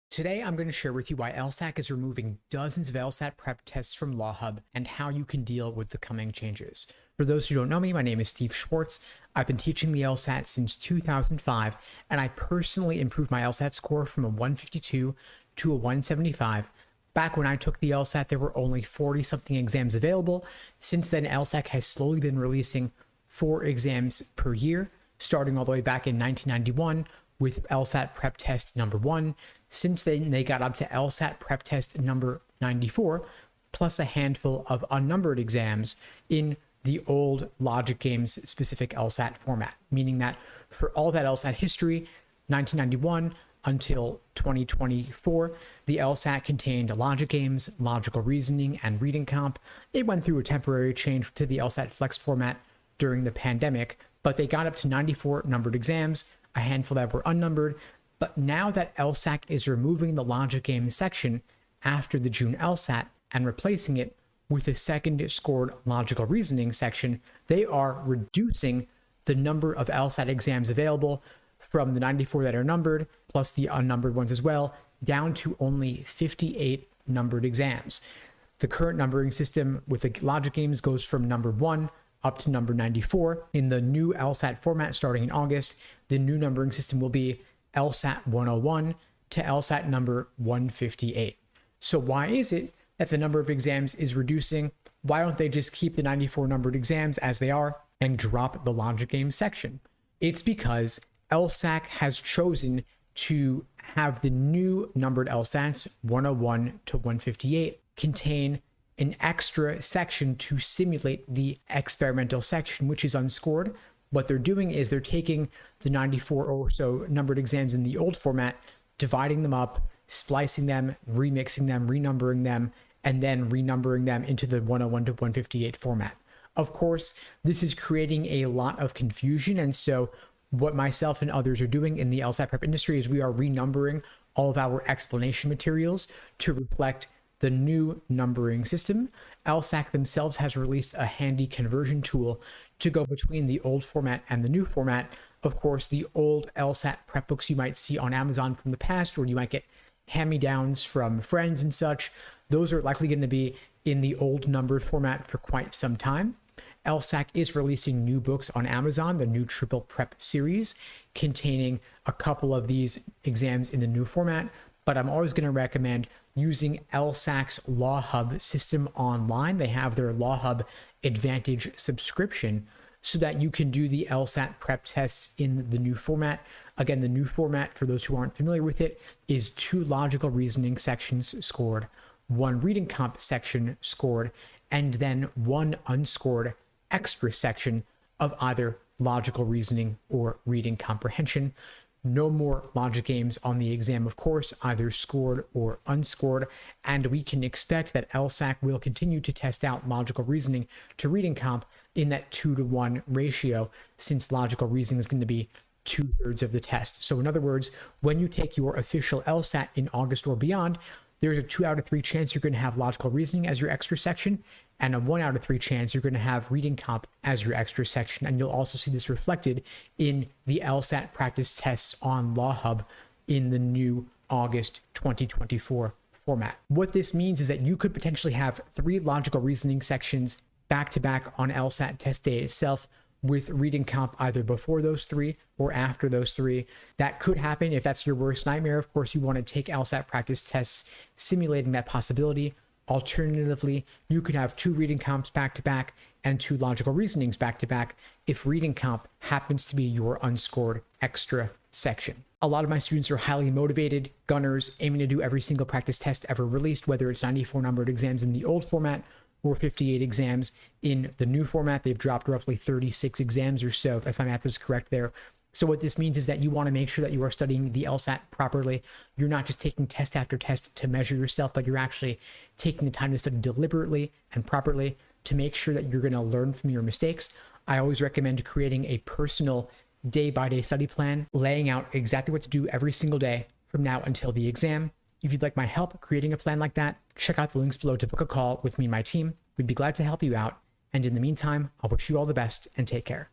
Today, I'm going to share with you why LSAC is removing dozens of LSAT prep tests from LawHub and how you can deal with the coming changes. For those who don't know me, my name is Steve Schwartz. I've been teaching the LSAT since 2005, and I personally improved my LSAT score from a 152 to a 175. Back when I took the LSAT, there were only 40-something exams available. Since then, LSAC has slowly been releasing 4 exams per year, starting all the way back in 1991 with LSAT prep test number 1. Since then, they got up to LSAT prep test number 94, plus a handful of unnumbered exams in the old logic games specific LSAT format, meaning that for all that LSAT history, 1991 until 2024, the LSAT contained logic games, logical reasoning, and reading comp. It went through a temporary change to the LSAT Flex format during the pandemic, but they got up to 94 numbered exams, a handful that were unnumbered. But now that LSAC is removing the logic game section after the June LSAT and replacing it with a second scored logical reasoning section, they are reducing the number of LSAT exams available from the 94 that are numbered, plus the unnumbered ones as well, down to only 58 numbered exams. The current numbering system with the logic games goes from number 1 up to number 94. In the new LSAT format starting in August, the new numbering system will be LSAT 101 to LSAT number 158. So why is it that the number of exams is reducing? Why don't they just keep the 94 numbered exams as they are and drop the logic game section? It's because LSAC has chosen to have the new numbered LSATs 101 to 158 contain an extra section to simulate the experimental section, which is unscored. What they're doing is they're taking the 94 or so numbered exams in the old format, dividing them up, splicing them, remixing them, renumbering them, and then renumbering them into the 101 to 158 format. Of course, this is creating a lot of confusion. And so what myself and others are doing in the LSAT prep industry is we are renumbering all of our explanation materials to reflect the new numbering system. LSAC themselves has released a handy conversion tool to go between the old format and the new format. Of course, the old LSAT prep books you might see on Amazon from the past, or you might get hand-me-downs from friends and such, those are likely going to be in the old numbered format for quite some time. LSAC is releasing new books on Amazon, the new Triple Prep series, containing a couple of these exams in the new format, but I'm always going to recommend using LSAC's LawHub system online. They have their LawHub Advantage subscription so that you can do the LSAT prep tests in the new format. Again, the new format, for those who aren't familiar with it, is 2 logical reasoning sections scored, 1 reading comp section scored, and then 1 unscored extra section of either logical reasoning or reading comprehension. No more logic games on the exam, of course, either scored or unscored, and we can expect that LSAC will continue to test out logical reasoning to reading comp in that 2-to-1 ratio, since logical reasoning is going to be 2/3 of the test. So in other words, when you take your official LSAT in August or beyond, there's a 2 out of 3 chance you're going to have logical reasoning as your extra section, and a 1 out of 3 chance you're going to have reading comp as your extra section. And you'll also see this reflected in the LSAT practice tests on LawHub in the new August 2024 format. What this means is that you could potentially have 3 logical reasoning sections back to back on LSAT test day itself, with reading comp either before those 3 or after those 3. That could happen if that's your worst nightmare. Of course, you want to take LSAT practice tests simulating that possibility. Alternatively, you could have 2 reading comps back to back and 2 logical reasonings back to back if reading comp happens to be your unscored extra section. A lot of my students are highly motivated gunners aiming to do every single practice test ever released, whether it's 94 numbered exams in the old format or 58 exams in the new format. They've dropped roughly 36 exams or so, if my math is correct there. So what this means is that you want to make sure that you are studying the LSAT properly. You're not just taking test after test to measure yourself, but you're actually taking the time to study deliberately and properly to make sure that you're going to learn from your mistakes. I always recommend creating a personal day-by-day study plan, laying out exactly what to do every single day from now until the exam. If you'd like my help creating a plan like that, check out the links below to book a call with me and my team. We'd be glad to help you out. And in the meantime, I'll wish you all the best and take care.